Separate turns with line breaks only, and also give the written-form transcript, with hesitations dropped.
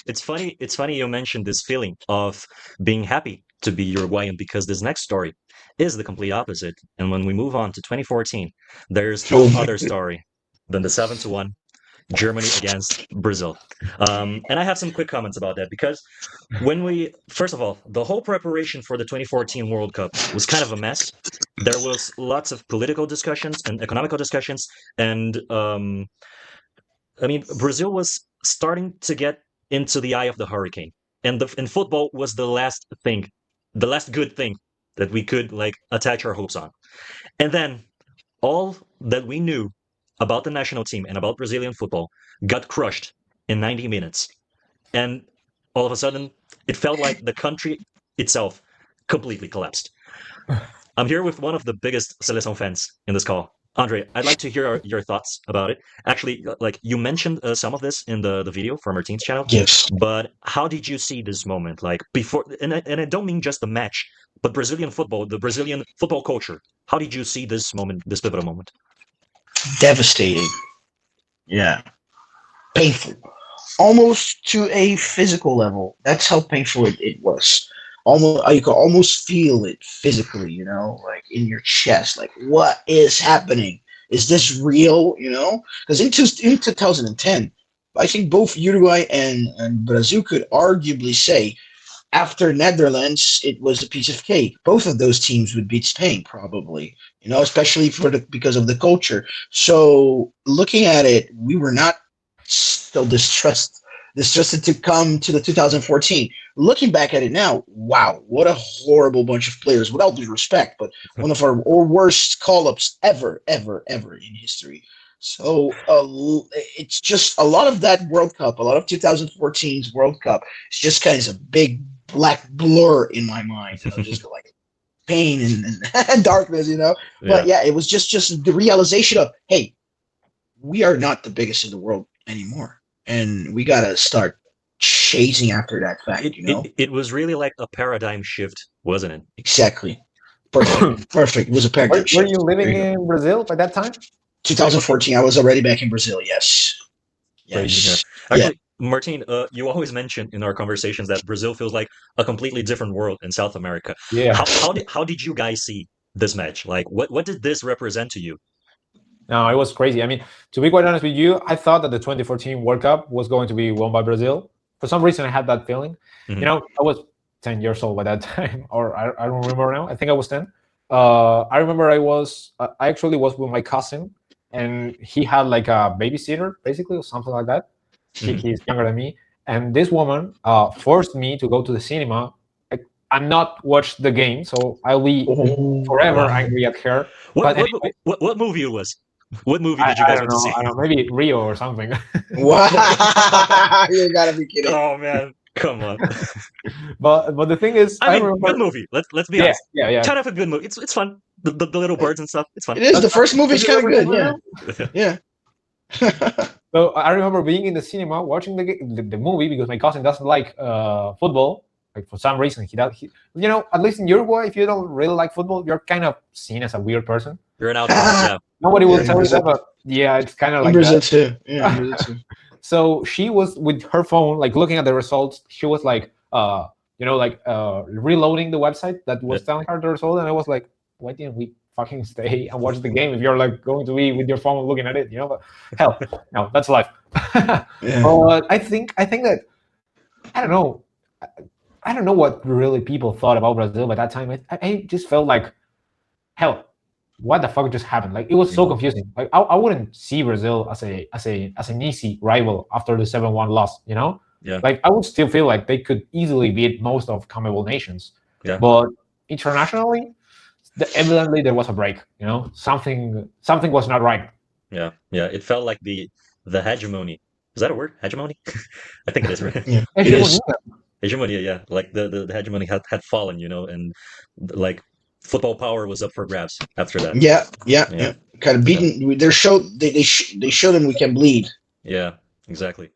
it's funny. It's funny you mentioned this feeling of being happy to be Uruguayan because this next story is the complete opposite. And when we move on to 2014, there's
Oh
no
my
other story than the 7-1 Germany against Brazil. And I have some quick comments about that because first of all, the whole preparation for the 2014 World Cup was kind of a mess. There was lots of political discussions and economical discussions, and I mean, Brazil was starting to get into the eye of the hurricane, and football was the last good thing that we could like attach our hopes on. And then all that we knew about the national team and about Brazilian football got crushed in 90 minutes. And all of a sudden, it felt like the country itself completely collapsed. I'm here with one of the biggest Seleção fans in this call. Andre, I'd like to hear your thoughts about it. Actually, like you mentioned some of this in the video from Martine's channel,
yes.
but how did you see this moment? Like before, and I don't mean just the match, but Brazilian football, the Brazilian football culture. How did you see this moment, this pivotal moment?
Devastating. Yeah. Painful. Almost to a physical level. That's how painful it was. Almost, you could almost feel it physically, like in your chest. Like, what is happening? Is this real? Because in 2010, I think both Uruguay and Brazil could arguably say after Netherlands, it was a piece of cake. Both of those teams would beat Spain, probably. Especially because of the culture. So looking at it, we were not so distrusted to come to the 2014. Looking back at it now, wow, what a horrible bunch of players. Without due respect, but one of our worst call-ups ever in history. So it's just a lot of that World Cup, a lot of 2014's World Cup. It's just kind of a big black blur in my mind. Just like pain and darkness,
Yeah.
But yeah, it was just the realization of, hey, we are not the biggest in the world anymore, and we gotta start chasing after that fact.
It was really like a paradigm shift, wasn't it?
Exactly. Perfect. It was a paradigm
Were
shift.
you living
There you go.
in Brazil by that time?
2014, I was already back in Brazil. Yes.
Crazy.
Yes.
Yeah.
Yeah.
Actually, Martine, you always mention in our conversations that Brazil feels like a completely different world in South America.
Yeah.
How did you guys see this match? Like, what did this represent to you?
No, it was crazy. I mean, to be quite honest with you, I thought that the 2014 World Cup was going to be won by Brazil. For some reason, I had that feeling.
Mhm.
I was 10 years old by that time, or I don't remember now. I think I was 10. I remember I actually was with my cousin, and he had like a babysitter, basically, or something like that.
Mhm.
He's younger than me. And this woman forced me to go to the cinema and not watch the game. So I'll be
Oh,
forever
wow.
angry at her.
What
But anyway,
what movie it was? What movie
I,
did you
I
guys
don't
went to
know.
see?
I don't know. Maybe Rio or something.
Wow. You gotta be kidding.
Oh man, come on.
but the thing is,
I mean,
remember.
good movie. Let's be
Yeah,
honest.
yeah.
Kind of a good movie. It's fun. The little birds and stuff. It's fun.
It is. The first movie's
Does it
kind of good.
represent
Yeah.
Brazil?
Yeah.
So I remember being in the cinema watching the movie because my cousin doesn't like football. Like for some reason, he does. At least in Uruguay, if you don't really like football, you're kind of seen as a weird person.
You're an outcast. Yeah.
Nobody will
Yeah,
tell you
Brazil.
that, but yeah, it's kind of
In
like
Brazil
that.
too. Yeah, in Brazil too.
So she was with her phone, like looking at the results. She was like, reloading the website that was telling her the result, and I was like, why didn't we fucking stay and watch the game if you're like going to be with your phone looking at it? But hell, no, that's life.
Yeah.
But I think that I don't know. I don't know what really people thought about Brazil by that time. I just felt like, hell, what the fuck just happened? Like it was so confusing. Like I wouldn't see Brazil as an easy rival after the 7-1 loss.
Yeah.
Like I would still feel like they could easily beat most of CONMEBOL nations.
Yeah.
But internationally, evidently there was a break. Something was not right.
Yeah. It felt like the hegemony. Is that a word? Hegemony? I think it is, right?
Yeah. It is.
Hegemony, yeah. Like the hegemony had fallen, and like football power was up for grabs after that.
Yeah. Kind of beaten. They show them we can bleed.
Yeah, exactly.